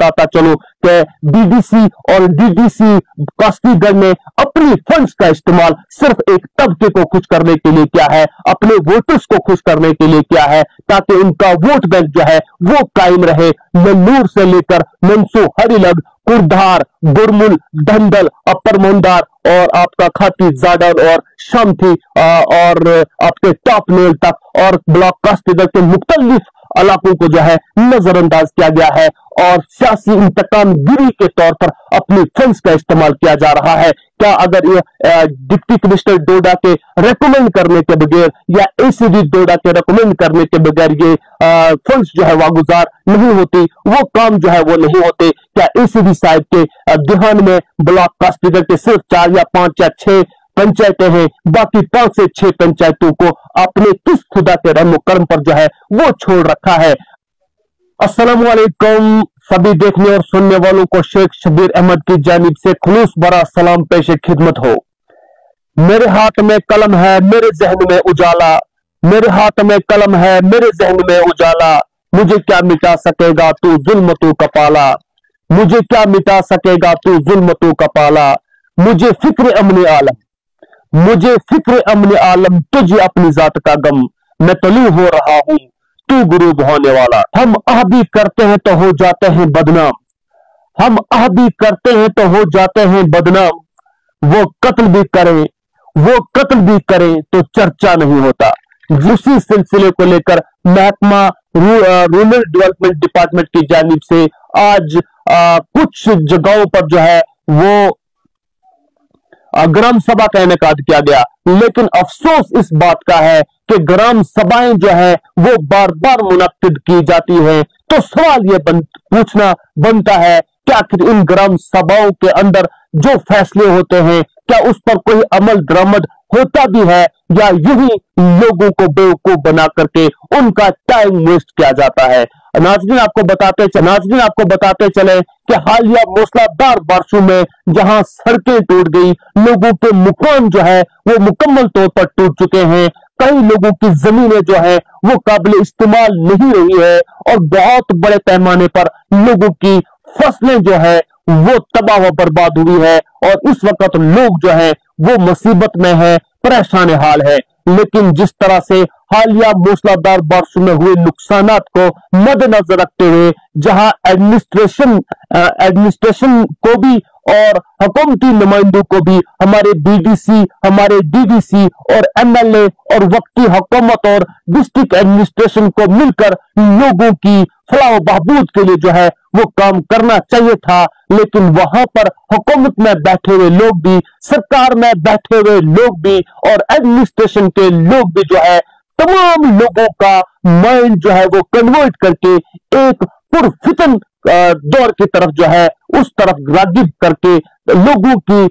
बताता चलूं कि बीडीसी और डीडीसी कास्कीगढ़ ने अपनी फंड्स का इस्तेमाल सिर्फ एक तबके को खुश करने के लिए किया है, अपने वोटर्स को खुश करने के लिए किया है, ताकि उनका वोट बैंक जो है वो कायम रहे। नन्नूर से लेकर मंसू, हरिलग, कुरधार, गुरमुल, धंधल, अपर मुंडार और आपका खाती, जाडर और शामथी और आपके टॉप नेल तक और ब्लॉक कास्कीगढ़ के मुख्तलिफ इलाकों को जो है नजरअंदाज किया गया है और सियासी इंतकाम गिरी के तौर पर अपनी फंड्स का इस्तेमाल किया जा रहा है। क्या अगर ये डिप्टी कमिश्नर डोडा के रेकमेंड करने के बगैर या एसीडी डोडा के रेकमेंड करने के बगैर ये फंड्स जो है वागुजार नहीं होती, वो काम जो है वो नहीं होते? क्या एसीडी साहब के ध्यान में ब्लॉक कास्कीगढ़ के सिर्फ 4 या 5 या 6 पंचायतें हैं, बाकी 5 से 6 पंचायतों को अपने किस खुदा के रहम करम पर जो है वो छोड़ रखा है? अस्सलाम वालेकुम सभी देखने और सुनने वालों को शेख शबीर अहमद की जानिब से खुलूस भरा सलाम पेश खिदमत हो। मेरे हाथ में कलम है, मेरे जहन में उजाला, मेरे हाथ में कलम है, मेरे जहन में उजाला, मुझे क्या मिटा सकेगा तू जुल्म तू कपाला, मुझे क्या मिटा सकेगा तू जुल्म तू कपाला, मुझे फिक्र अमन आलम, मुझे फिक्र अमन आलम, तुझे अपनी जात का गम, मैं तलू हो रहा हूं तू गुरूब होने वाला। हम आहदी करते हैं तो हो जाते हैं बदनाम, हम आहदी करते हैं तो हो जाते हैं बदनाम, वो कत्ल भी करें, वो कत्ल भी करें तो चर्चा नहीं होता। उसी सिलसिले को लेकर महकमा रूरल डेवलपमेंट डिपार्टमेंट की जानिब से आज कुछ जगहों पर जो है वो ग्राम सभा का इनेकाद किया गया, लेकिन अफसोस इस बात का है कि ग्राम सभाएं जो है वो बार बार मुनक्किद की जाती है। तो सवाल ये पूछना बनता है कि आखिर इन ग्राम सभाओं के अंदर जो फैसले होते हैं क्या उस पर कोई अमल दरामद होता भी है या यूं ही लोगों को बेवकूफ बना करके उनका टाइम वेस्ट किया जाता है? नाज़रीन आपको बताते चले कि हालिया मूसलाधार बारिशों में जहां सड़कें टूट गई, लोगों के मकान जो है वो मुकम्मल तौर पर टूट चुके हैं, कई लोगों की जमीनें जो है वो काबिल इस्तेमाल नहीं रही है और बहुत बड़े पैमाने पर लोगों की फसलें जो है वो तबाह व बर्बाद हुई है और इस वक्त लोग जो है वो मुसीबत में है, परेशान हाल है। लेकिन जिस तरह से हालिया मूसलाधार बारिश में हुए नुकसानात को मद्देनजर रखते हुए जहां एडमिनिस्ट्रेशन को भी और हुकूमती नुमाइंदों को भी हमारे बीडीसी, हमारे डीडीसी और एमएलए और वक्ती हुकूमत और डिस्ट्रिक्ट एडमिनिस्ट्रेशन को मिलकर लोगों की फलाह बहबूद के लिए जो है वो काम करना चाहिए था, लेकिन वहां पर हुकूमत में बैठे हुए लोग भी, सरकार में बैठे हुए लोग भी और एडमिनिस्ट्रेशन के लोग भी जो है तमाम लोगों का माइंड जो है वो कन्वर्ट करके एक पुरफितन दौर की तरफ जो है उस तरफ रागिब करके लोगों की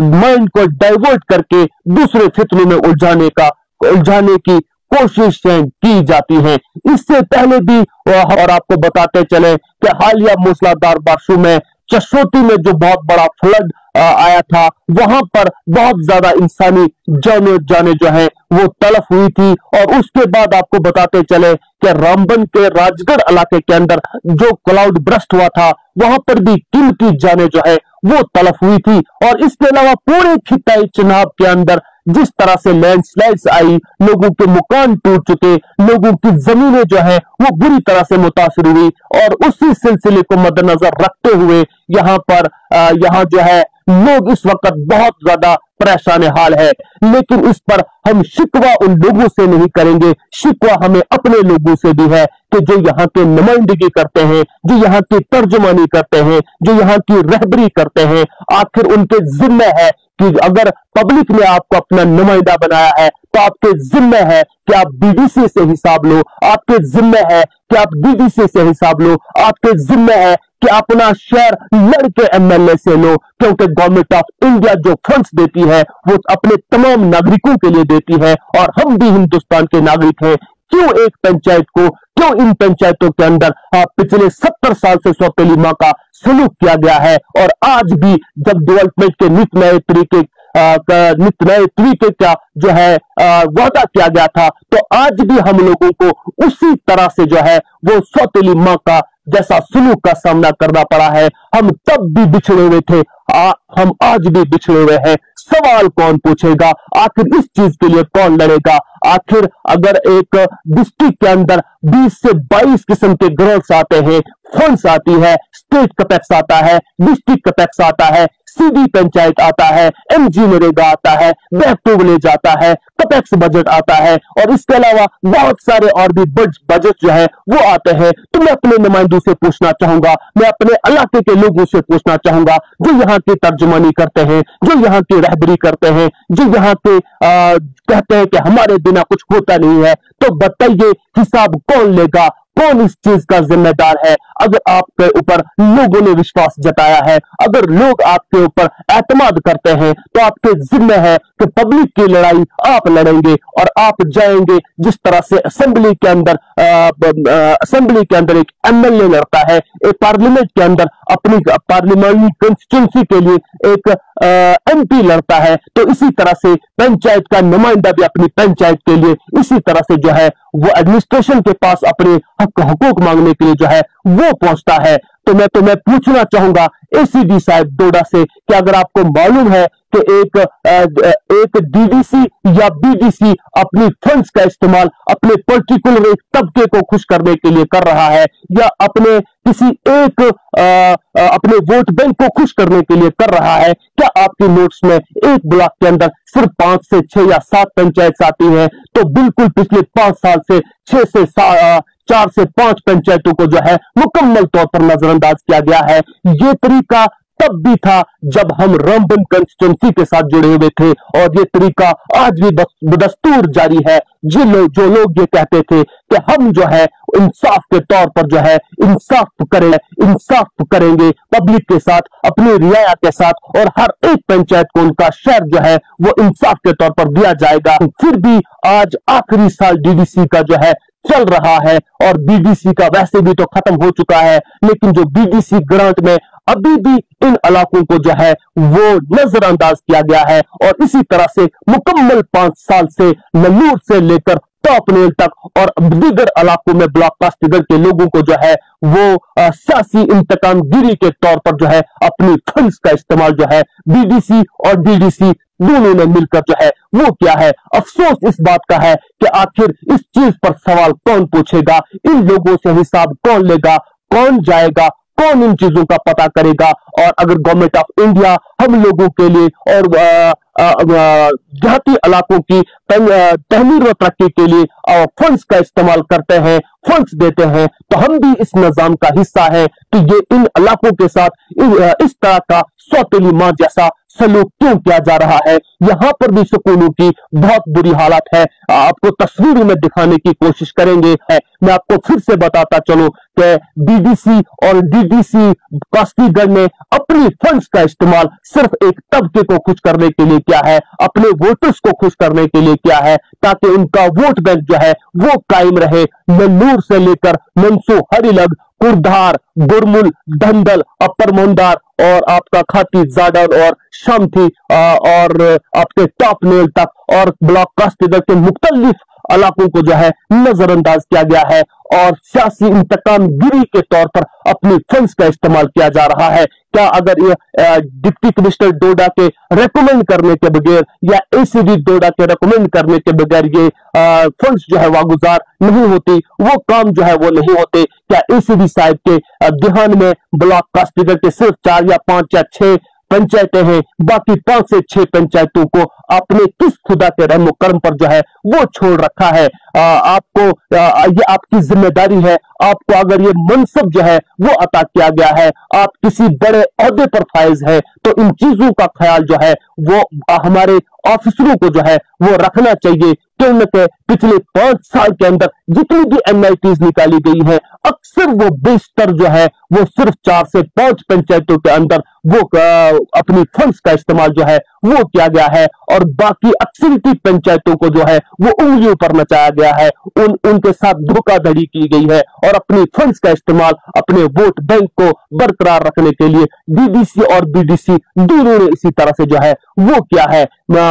माइंड को डाइवर्ट करके दूसरे फितने में उलझाने की कोशिशें की जाती हैं। इससे पहले भी और आपको बताते चले कि हालिया मूसलाधार बारिशों में चशोटी में जो बहुत बड़ा फ्लड आया था, वहां पर बहुत ज्यादा इंसानी जाने जो है वो तलफ हुई थी और उसके बाद आपको बताते चले कि रामबन के राजगढ़ इलाके के अंदर जो क्लाउड ब्रस्ट हुआ था वहां पर भी कीमती जाने जो है वो तलफ हुई थी और इसके अलावा पूरे खिताई चनाब के अंदर जिस तरह से लैंडस्लाइड्स आई, लोगों के मकान टूट चुके, लोगों की जमीनें जो है वो बुरी तरह से मुतासिर हुई और उसी सिलसिले को मद्देनजर रखते हुए यहाँ जो है लोग इस वक्त बहुत ज्यादा परेशान हाल है। लेकिन इस पर हम शिकवा उन लोगों से नहीं करेंगे, शिकवा हमें अपने लोगों से भी है कि जो यहाँ के नुमाइंदगी करते हैं, जो यहाँ की तर्जुमानी करते हैं, जो यहाँ की रहबरी करते हैं, आखिर उनके जिम्मे है कि अगर पब्लिक ने आपको अपना नुमाइंदा बनाया है तो आपके जिम्मे है कि आप बीडीसी से हिसाब लो, आपके जिम्मे है कि आप डीडीसी से हिसाब लो, आपके जिम्मे है कि अपना शेयर लड़के एमएलए से लो, क्योंकि गवर्नमेंट ऑफ इंडिया जो फंड्स देती है वो अपने तमाम नागरिकों के लिए देती है और हम भी हिंदुस्तान के नागरिक हैं। क्यों इन पंचायतों के अंदर पिछले 70 साल से सौतेली माँ का सलूक किया गया है और आज भी जब डेवलपमेंट के नित नए तरीके नित नए तरीके का जो है वादा किया गया था, तो आज भी हम लोगों को उसी तरह से जो है वो सौतेली माँ का जैसा सुलूक का सामना करना पड़ा है। हम तब भी बिछड़े हुए थे, हम आज भी बिछड़े हुए हैं। सवाल कौन पूछेगा? आखिर इस चीज के लिए कौन लड़ेगा? आखिर अगर एक डिस्ट्रिक्ट के अंदर 20 से 22 किस्म के ग्रांट्स आते हैं, फंड्स आती है, स्टेट का टैक्स आता है, डिस्ट्रिक्ट का टैक्स आता है, सीधी पंचायत आता है, एमजी नरेगा आता है, बैक टू विलेज आता है, कपेक्स बजट आता है, और इसके अलावा बहुत सारे और भी बजट जो है वो आते हैं। तो मैं अपने नुमाइंदों से पूछना चाहूंगा, मैं अपने इलाके के लोगों से पूछना चाहूंगा, जो यहाँ की तर्जुमानी करते हैं, जो यहाँ की रहबरी करते हैं, जो यहाँ के कहते हैं कि हमारे बिना कुछ होता नहीं है, तो बताइए हिसाब कौन लेगा? कौन इस चीज का जिम्मेदार है? अगर आपके ऊपर लोगों ने विश्वास जताया है, अगर लोग आपके ऊपर एतमाद करते हैं, तो आपके जिम्मे है कि पब्लिक की लड़ाई आप लड़ेंगे और आप जाएंगे। जिस तरह से असेंबली के अंदर एक एमएलए लड़ता है, एक पार्लियामेंट के अंदर अपनी पार्लियामेंट्री कंस्टिट्यूंसी के लिए एक एमपी लड़ता है, तो इसी तरह से पंचायत का नुमाइंदा भी अपनी पंचायत के लिए इसी तरह से जो है वो एडमिनिस्ट्रेशन के पास अपने हक हुकूक मांगने के लिए जो है वो पहुंचता है। तो मैं पूछना चाहूंगा एसीडी साहब डोडा से कि अगर आपको मालूम है कि एक डीडीसी या बीडीसी अपनी फंड्स का इस्तेमाल अपने पर्टिकुलर एक तबके को खुश करने के लिए कर रहा है, या अपने किसी एक अपने वोट बैंक को खुश करने के लिए कर रहा है, क्या आपकी नोट्स में एक ब्लॉक के अंदर सिर्फ 5 से 6 या 7 पंचायत आती है? तो बिल्कुल पिछले 5 साल से 4 से 5 पंचायतों को जो है मुकम्मल तौर पर नजरअंदाज किया गया है। ये तरीका तब भी था जब हम रामबन कंस्टिट्यूंसी के साथ जुड़े हुए थे, और ये तरीका आज भी बदस्तूर जारी है। जो लोग ये कहते थे कि हम जो है इंसाफ के तौर पर जो है इंसाफ करेंगे पब्लिक के साथ, अपनी रियाया के साथ, और हर एक पंचायत को उनका शेयर जो है वो इंसाफ के तौर पर दिया जाएगा। फिर भी आज आखिरी साल डीडीसी का जो है चल रहा है, और बीडीसी का वैसे भी तो खत्म हो चुका है, लेकिन जो बीडीसी ग्रांट में अभी भी इन इलाकों को जो है वो नजरअंदाज किया गया है। और इसी तरह से मुकम्मल 5 साल से नल्लूर से लेकर टॉप नेल तक और दीगर इलाकों में ब्लॉक कास्टिगर के लोगों को जो है वो सियासी इंतकामगिरी के तौर पर जो है अपनी फंड्स का इस्तेमाल जो है बीडीसी और डीडीसी दोनों ने मिलकर जो है वो किया है। अफसोस इस बात का है कि आखिर इस चीज पर सवाल कौन पूछेगा? इन लोगों से हिसाब कौन लेगा? कौन जाएगा? कौन इन चीजों का पता करेगा? और अगर गवर्नमेंट ऑफ इंडिया हम लोगों के लिए और देहाती इलाकों की तहमीर व तरक्की के लिए फंड्स का इस्तेमाल करते हैं, फंड्स देते हैं, तो हम भी इस निजाम का हिस्सा है। तो ये इन इलाकों के साथ इस तरह का सौतेली माँ जैसा सलूक क्यों किया जा रहा है? यहाँ पर भी स्कूलों की बहुत बुरी हालत है। आपको तस्वीर में दिखाने की कोशिश करेंगे। मैं आपको फिर से बताता चलूं कि बीडीसी और डीडीसी कास्कीगढ़ ने अपनी फंड्स का इस्तेमाल सिर्फ एक तबके को खुश करने के लिए किया है, अपने वोटर्स को खुश करने के लिए किया है, ताकि उनका वोट बैंक जो है वो कायम रहे। नल्लूर से लेकर मंसू, हरिलग, कुरधार, गुरमुल, धंधल, अपर मोंडार और आपका खाती, जाडर और शामथी और आपके टॉप नेल तक और ब्लॉक कास्टिगर के मुख्तलिफ इलाकों को जो है नजरअंदाज किया गया है, और सियासी इंतकामगिरी के तौर पर अपनी फंड्स का इस्तेमाल किया जा रहा है। क्या अगर ये डिप्टी कमिश्नर डोडा के रेकमेंड करने के बगैर या एसीडी डोडा के रेकमेंड करने के बगैर ये फंड्स जो है वागुजार नहीं होती, वो काम जो है वो नहीं होते? क्या एसीडी साहब के ध्यान में ब्लॉक कास्टिगर के सिर्फ 4 या 5 या 6 पंचायतें हैं, बाकी 5 से 6 पंचायतों को आपने किस खुदा के रहमो करम पर जो है वो छोड़ रखा है? आपको ये आपकी जिम्मेदारी है। आपको अगर ये मनसब जो है वो अता किया गया है, आप किसी बड़े ओहदे पर फाइज है, तो इन चीजों का ख्याल जो है वो हमारे ऑफिसरों को जो है वो रखना चाहिए, क्योंकि पिछले 5 साल के अंदर जितनी भी एनआईटीज निकाली गई है, अक्सर वो बेशतर जो है वो सिर्फ 4 से 5 पंचायतों के अंदर वो अपनी फंड्स का इस्तेमाल जो है वो किया गया है, और बाकी अक्सरियती पंचायतों को जो है वो उंगलियों पर नचाया गया है, उनके साथ धोखाधड़ी की गई है, और अपनी फंड्स का इस्तेमाल अपने वोट बैंक को बरकरार रखने के लिए डीडीसी और बीडीसी दोनों ने इसी तरह से जो है वो किया है।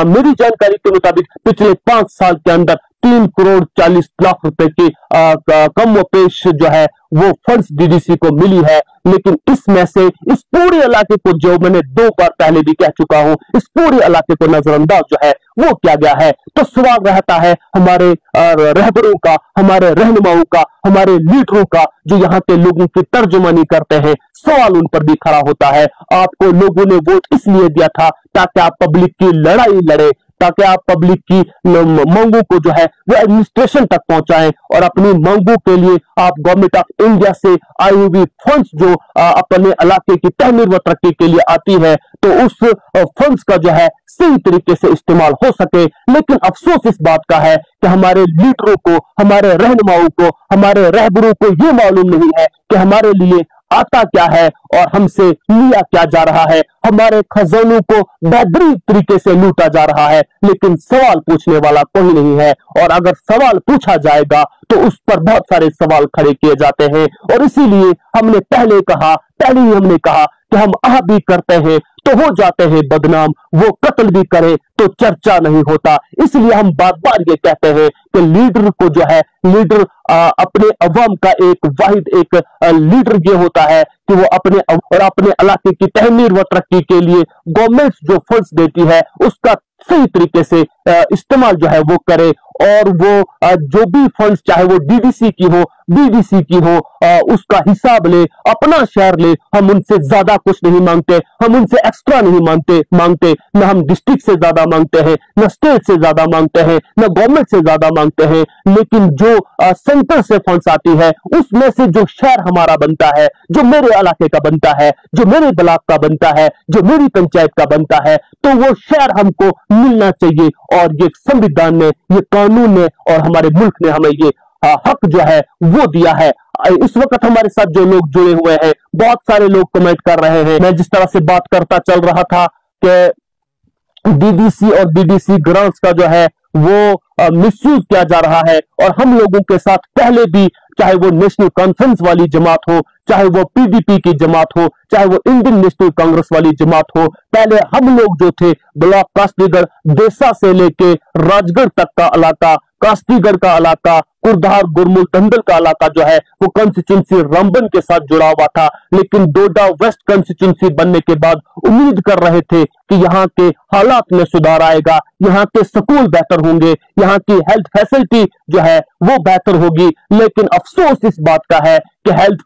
मेरी जानकारी के मुताबिक पिछले 5 साल के अंदर 3 करोड़ 40 लाख रुपए की कम व पेश जो है वो फंड्स डीडीसी को मिली है। लेकिन इसमें से इस पूरे इलाके को, जो मैंने 2 बार पहले भी कह चुका हूं, इस पूरे इलाके को नजरअंदाज जो है वो किया गया है। तो सवाल रहता है हमारे रहबरों का, हमारे रहनुमाओं का, हमारे लीडरों का, जो यहाँ के लोगों की तर्जुमानी करते हैं, सवाल उन पर भी खड़ा होता है। आपको लोगों ने वोट इसलिए दिया था ताकि आप पब्लिक की लड़ाई लड़े, ताकि आप पब्लिक की मांगों को जो है वो एडमिनिस्ट्रेशन तक पहुंचाएं, और अपनी मांगों के लिए आप गवर्नमेंट ऑफ इंडिया से आई हुई फंड्स जो अपने इलाके की तहमीर व तरक्की के लिए आती है, तो उस फंड्स का जो है सही तरीके से इस्तेमाल हो सके। लेकिन अफसोस इस बात का है कि हमारे लीडरों को, हमारे रहनुमाओं को, हमारे रहबरों को ये मालूम नहीं है कि हमारे लिए आता क्या है और हमसे लिया क्या जा रहा है। हमारे खजानों को बेहतरीन तरीके से लूटा जा रहा है, लेकिन सवाल पूछने वाला कोई नहीं है, और अगर सवाल पूछा जाएगा तो उस पर बहुत सारे सवाल खड़े किए जाते हैं। और इसीलिए हमने पहले ही हमने कहा कि हम आह भी करते हैं तो हो जाते हैं बदनाम, वो कत्ल भी करे तो चर्चा नहीं होता। इसलिए हम बार बार ये कहते हैं कि लीडर को जो है, लीडर अपने अवाम का एक वाहिद एक लीडर ये होता है कि वो अपने इलाके की तहमीर व तरक्की के लिए गवर्नमेंट जो फंड्स देती है उसका सही तरीके से इस्तेमाल जो है वो करे, और वो जो भी फंड्स, चाहे वो डीडीसी की हो, बीडीसी की हो, उसका हिसाब ले, अपना शेयर ले। हम उनसे ज्यादा कुछ नहीं मांगते, हम उनसे एक्स्ट्रा नहीं मांगते, न हम डिस्ट्रिक्ट से ज्यादा मांगते हैं, न स्टेट से ज्यादा मांगते हैं, न गवर्नमेंट से ज्यादा मांगते हैं। लेकिन जो सेंटर से फंड्स आती है उसमें से जो शेयर हमारा बनता है, जो मेरे इलाके का बनता है, जो मेरे ब्लॉक का बनता है, जो मेरी पंचायत का बनता है, तो वो शेयर हमको मिलना चाहिए। और ये संविधान ने, ये कानून ने और हमारे मुल्क ने हमें ये हक जो है वो दिया है। इस वक्त हमारे साथ जो लोग जुड़े हुए हैं, बहुत सारे लोग कमेंट कर रहे हैं। मैं जिस तरह से बात करता चल रहा था कि डीडीसी और बीडीसी ग्रांट्स का जो है वो मिसयूज किया जा रहा है, और हम लोगों के साथ पहले भी, चाहे वो नेशनल कॉन्फ्रेंस वाली जमात हो, चाहे वो पीडीपी की जमात हो, चाहे वो इंडियन नेशनल कांग्रेस वाली जमात हो, पहले हम लोग जो थे ब्लॉक कास्तीगढ़, देसा से लेके राजगढ़ तक का इलाका, कास्तीगढ़ का इलाका, कुरधार, गुरमुल, धंधल का इलाका जो है वो कॉन्स्टिट्यूंसी रामबन के साथ जुड़ा हुआ था। लेकिन डोडा वेस्ट कॉन्स्टिट्यूंसी बनने के बाद उम्मीद कर रहे थे कि यहाँ के हालात में सुधार आएगा, यहाँ के स्कूल बेहतर होंगे, यहाँ की हेल्थ फैसिलिटी जो है वो बेहतर होगी। लेकिन अफसोस इस बात का है कि हेल्थ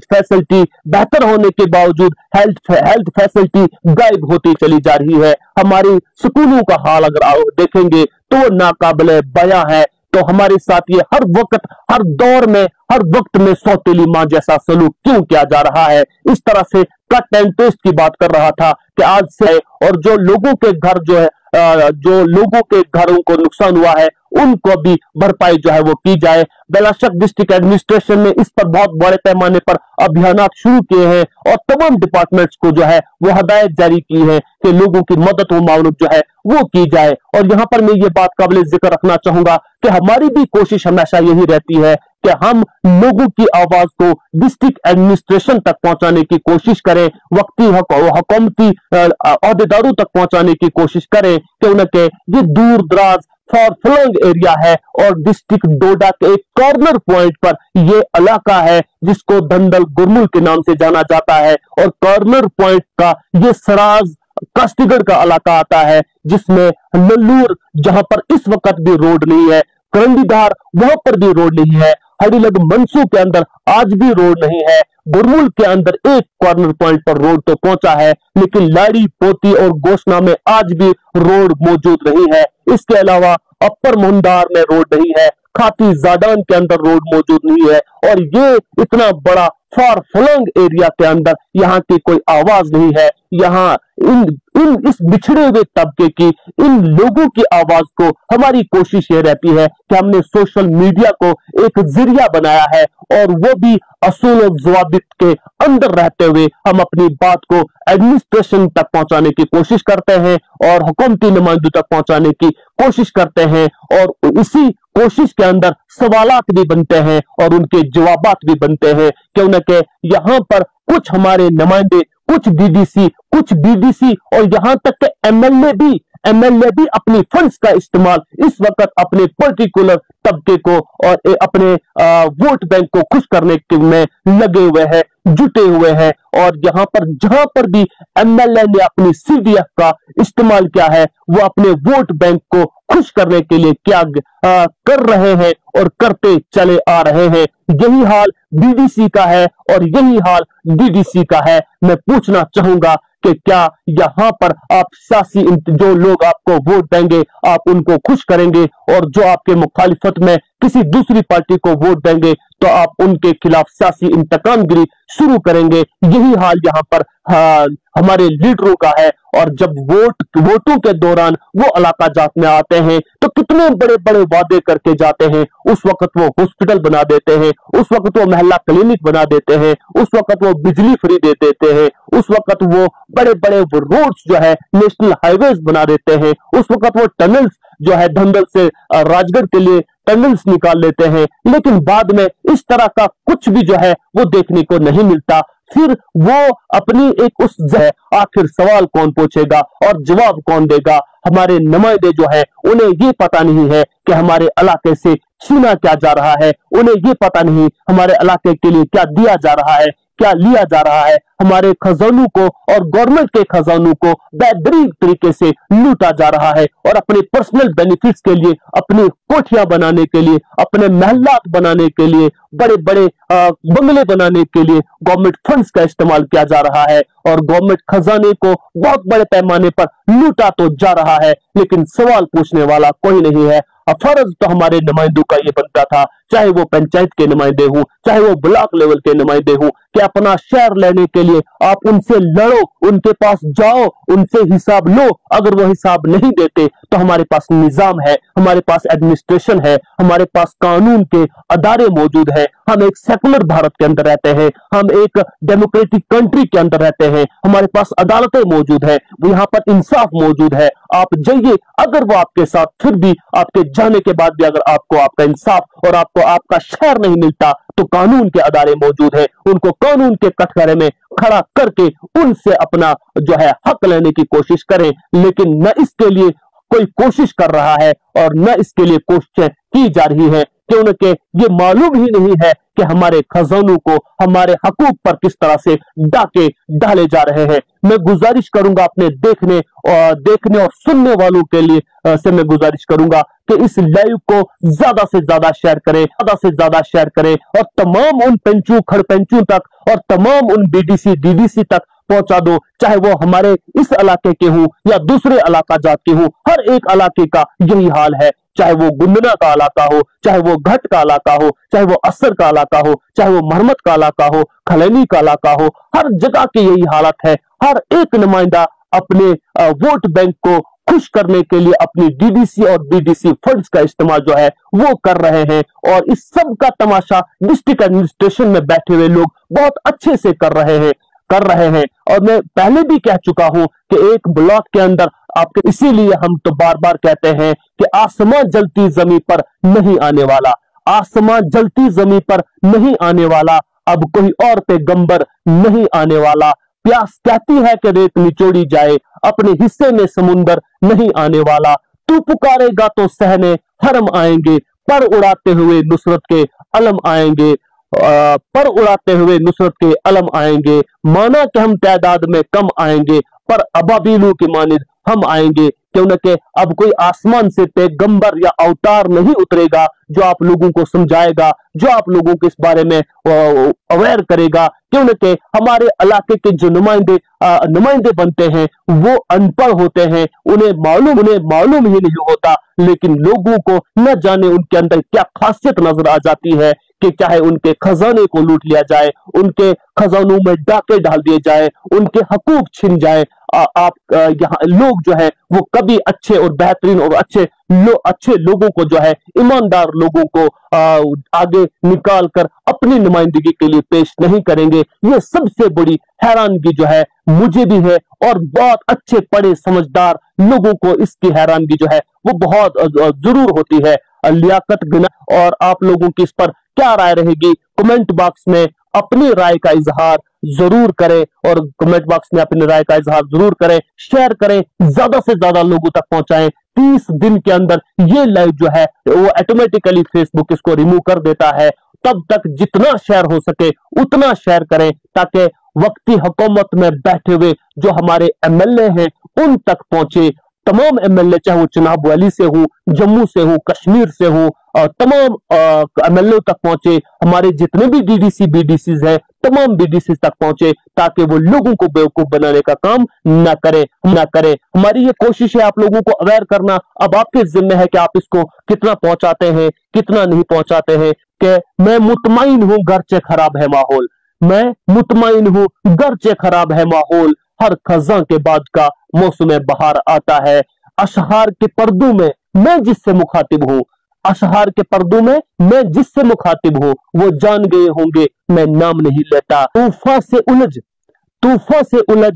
फैसिलिटी बेहतर होने के बावजूद हेल्थ फैसिलिटी गायब होती चली जा रही है। हमारी स्कूलों का हाल अगर आप देखेंगे तो नाकाबिले बयां है। तो हमारे साथ ये हर वक्त, हर दौर में, हर वक्त में सौतेली मां जैसा सलूक क्यों किया जा रहा है। इस तरह से कट एंड पेस्ट की बात कर रहा था कि आज से, और जो लोगों के घर जो है, जो लोगों के घरों को नुकसान हुआ है उनको भी भरपाई जो है वो की जाए। बेलाशक डिस्ट्रिक्ट एडमिनिस्ट्रेशन ने इस पर बहुत बड़े पैमाने पर अभियान शुरू किए हैं, और तमाम डिपार्टमेंट्स को जो है वो हदायत जारी की है कि लोगों की मदद व मावनत जो है वो की जाए। और यहाँ पर मैं ये बात काबिल जिक्र रखना चाहूंगा कि हमारी भी कोशिश हमेशा यही रहती है कि हम लोगों की आवाज को डिस्ट्रिक्ट एडमिनिस्ट्रेशन तक पहुंचाने की कोशिश करें, वक्ती हुकूमती अहदेदारों तक पहुंचाने की कोशिश करें कि उनके ये दूर दराज फॉर फ्लंग एरिया है, और डिस्ट्रिक्ट डोडा के एक कॉर्नर पॉइंट पर ये इलाका है जिसको धंधल गुरमुल के नाम से जाना जाता है, और कॉर्नर पॉइंट का ये सराज कास्तीगढ़ का इलाका आता है, जिसमें नल्लूर, जहां पर इस वक्त भी रोड नहीं है, करंडीधार वहां पर भी रोड नहीं है, हड़ीलग मनसू के अंदर आज भी रोड नहीं है, गुरमुल के अंदर एक कॉर्नर पॉइंट पर रोड तो पहुंचा है, लेकिन लाड़ी, पोती और गोशना में आज भी रोड मौजूद नहीं है। इसके अलावा अपर मुंडार में रोड नहीं है, खाती जाडान के अंदर रोड मौजूद नहीं है, और ये इतना बड़ा फार फ्लंग एरिया के अंदर यहाँ की कोई आवाज नहीं है। यहाँ इस बिछड़े हुए तबके की, इन लोगों की आवाज को, हमारी कोशिश ये रहती है कि हमने सोशल मीडिया को एक जरिया बनाया है और वो भी असूल और ज़वाबित के अंदर रहते हुए हम अपनी बात को एडमिनिस्ट्रेशन तक पहुंचाने की कोशिश करते हैं और हुकूमती नुमाइंदों तक पहुंचाने की कोशिश करते हैं, और इसी कोशिश के अंदर सवालात भी बनते हैं और उनके जवाबात भी बनते हैं। क्यों न कि यहाँ पर कुछ हमारे नुमाइंदे, कुछ बीडीसी और यहाँ तक के एमएलए भी अपनी फंड्स का इस्तेमाल इस वक्त अपने पर्टिकुलर तबके को और अपने वोट बैंक को खुश करने में लगे हुए हैं, जुटे हुए हैं। और यहाँ पर जहां पर भी एमएलए ने अपनी सीडीएफ का इस्तेमाल किया है, वो अपने वोट बैंक को खुश करने के लिए क्या कर रहे हैं और करते चले आ रहे हैं। यही हाल बीडीसी का है और यही हाल डीडीसी का है। मैं पूछना चाहूंगा कि क्या यहाँ पर आप सियासी जो लोग आपको वोट देंगे आप उनको खुश करेंगे, और जो आपके मुखालिफत में किसी दूसरी पार्टी को वोट देंगे तो आप उनके खिलाफ सियासी इंतकामगिरी शुरू करेंगे। यही हाल यहाँ पर हमारे लीडरों का है। और जब वोटों के दौरान वो इलाका जात में आते हैं तो कितने बड़े बड़े वादे करके जाते हैं। उस वक्त वो हॉस्पिटल बना देते हैं, उस वक्त वो महल्ला क्लिनिक बना देते हैं, उस वक्त वो बिजली फ्री दे देते हैं, उस वक्त वो बड़े बड़े रोड्स जो है नेशनल हाईवेज बना देते हैं, उस वक्त वो टनल्स जो है धंधल से राजगढ़ के लिए टनल्स निकाल लेते हैं। लेकिन बाद में इस तरह का कुछ भी जो है वो देखने को नहीं मिलता। फिर वो अपनी एक उस आखिर सवाल कौन पूछेगा और जवाब कौन देगा। हमारे नुमाइंदे जो है उन्हें ये पता नहीं है कि हमारे इलाके से छीना क्या जा रहा है, उन्हें ये पता नहीं हमारे इलाके के लिए क्या दिया जा रहा है, क्या लिया जा रहा है। हमारे खजानों को और गवर्नमेंट के खजानों को बेहतरीन तरीके से लूटा जा रहा है और अपने पर्सनल बेनिफिट्स के लिए, अपनी कोठियां बनाने के लिए, अपने महल्लात बनाने के लिए, बड़े बड़े बंगले बनाने के लिए गवर्नमेंट फंड्स का इस्तेमाल किया जा रहा है और गवर्नमेंट खजाने को बहुत बड़े पैमाने पर लूटा तो जा रहा है, लेकिन सवाल पूछने वाला कोई नहीं है। फर्ज तो हमारे नुमाइंदों का ये बनता था, चाहे वो पंचायत के नुमाइंदे हों, चाहे वो ब्लॉक लेवल के नुमाइंदे हों, कि अपना शेयर लेने के लिए आप उनसे लड़ो, उनके पास जाओ, उनसे हिसाब लो। अगर वो हिसाब नहीं देते तो हमारे पास निजाम है, हमारे पास एडमिनिस्ट्रेशन है, हमारे पास कानून के अदारे मौजूद है। हम एक सेकुलर भारत के अंदर रहते हैं, हम एक डेमोक्रेटिक कंट्री के अंदर रहते हैं, हमारे पास अदालतें मौजूद है, यहाँ पर इंसाफ मौजूद है। आप जाइए, अगर वो आपके साथ फिर भी आपके जाने के बाद भी अगर आपको आपका इंसाफ और आपको आपका शेयर नहीं मिलता तो कानून के अदारे मौजूद है, उनको कानून के कटघरे में खड़ा करके उनसे अपना जो है हक लेने की कोशिश करें। लेकिन न इसके लिए कोई कोशिश कर रहा है और न इसके लिए कोशिशें की जा रही है, क्योंकि ये मालूम ही नहीं है कि हमारे खजानों को, हमारे हकूक पर किस तरह से डाके डाले जा रहे हैं। मैं गुजारिश करूंगा अपने देखने और सुनने वालों के लिए से मैं गुजारिश करूंगा कि इस लाइव को ज्यादा से ज्यादा शेयर करें, ज्यादा से ज्यादा शेयर करें और तमाम उन पेंचू खड़पेंचू तक और तमाम उन बीडीसी डीडीसी तक पहुंचा दो, चाहे वो हमारे इस इलाके के हों या दूसरे इलाका जात के हों। हर एक इलाके का यही हाल है, चाहे वो गुंदना का इलाका हो, चाहे वो घट का इलाका हो, चाहे वो असर का इलाका हो, चाहे वो महमद का इलाका हो, खलैनी का इलाका हो, हर जगह की यही हालत है। हर एक नुमाइंदा अपने वोट बैंक को खुश करने के लिए अपनी डीडीसी और बीडीसी फंड्स का इस्तेमाल जो है वो कर रहे हैं, और इस सब का तमाशा डिस्ट्रिक्ट एडमिनिस्ट्रेशन में बैठे हुए लोग बहुत अच्छे से कर रहे हैं। और मैं पहले भी कह चुका हूं कि एक ब्लॉक के अंदर आपके, इसीलिए हम तो बार बार कहते हैं कि आसमां जलती जमीन पर नहीं आने वाला, आसमां जलती जमीन पर नहीं आने वाला, अब कोई और पैगंबर नहीं आने वाला। प्यास कहती है कि रेत निचोड़ी जाए, अपने हिस्से में समुंदर नहीं आने वाला। तू पुकारेगा तो सहने हरम आएंगे, पर उड़ाते हुए नुसरत के अलम आएंगे, पर उड़ाते हुए नुसरत के अलम आएंगे। माना कि हम तादाद में कम आएंगे, पर अबाबीलों की मानिद हम आएंगे, क्योंकि अब कोई आसमान से पैगंबर या अवतार नहीं उतरेगा जो आप लोगों को समझाएगा, जो आप लोगों को इस बारे में अवेयर करेगा, क्योंकि हमारे इलाके के जो नुमाइंदे बनते हैं वो अनपढ़ होते हैं, उन्हें मालूम ही नहीं होता, लेकिन लोगों को न जाने उनके अंदर क्या खासियत नजर आ जाती है कि चाहे उनके खजाने को लूट लिया जाए, उनके खजानों में डाके डाल दिए जाए, उनके हकूक छिन जाए। आप यहाँ लोग जो है वो कभी अच्छे और बेहतरीन और अच्छे लोगों को जो है, ईमानदार लोगों को आगे निकाल कर अपनी नुमाइंदगी के लिए पेश नहीं करेंगे। ये सबसे बड़ी हैरानगी जो है मुझे भी है, और बहुत अच्छे पढ़े समझदार लोगों को इसकी हैरानगी जो है वो बहुत जरूर होती है। लियाकत बिना, और आप लोगों की इस पर क्या राय रहेगी, कमेंट बॉक्स में अपनी राय का इजहार जरूर करें, और कमेंट बॉक्स में अपनी राय का इजहार जरूर करें, शेयर करें, ज्यादा से ज्यादा लोगों तक पहुंचाएं। 30 दिन के अंदर ये लाइव जो है वो ऑटोमेटिकली फेसबुक इसको रिमूव कर देता है। तब तक जितना शेयर हो सके उतना शेयर करें, ताकि वक्ती हुकूमत में बैठे हुए जो हमारे एमएलए हैं उन तक पहुंचे। तमाम एमएलए, चाहे वो चुनाव वैली से हो, जम्मू से हो, कश्मीर से हो, तमाम एमएलए तक पहुंचे। हमारे जितने भी डीडीसी बीडीसी है तमाम बीडीसी तक पहुंचे, ताकि वो लोगों को बेवकूफ बनाने का काम न करे। हमारी ये कोशिश है आप लोगों को अवेयर करना। अब आपके जिम्मे है कि आप इसको कितना पहुंचाते हैं, कितना नहीं पहुंचाते हैं। कि मैं मुतमईन हूं गर्चे खराब है माहौल, मैं मुतमईन हूं गर्चे खराब है माहौल, हर खजा के बाद का मौसम बहार आता है। अशहार के पर्दों में मैं जिससे मुखातिब हूं, अशहार के पर्दों में मैं जिससे मुखातिब हूं, वो जान गए होंगे मैं नाम नहीं लेता। तूफा से उलझ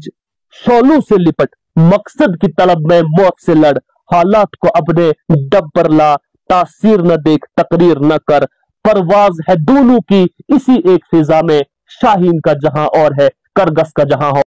शोलों से लिपट, मकसद की तलब में मौत से लड़, हालात को अपने डब पर ला, तासीर न देख तकरीर न कर, परवाज है दोनों की इसी एक फिजा में, शाहीन का जहां और है करगस का जहां हो।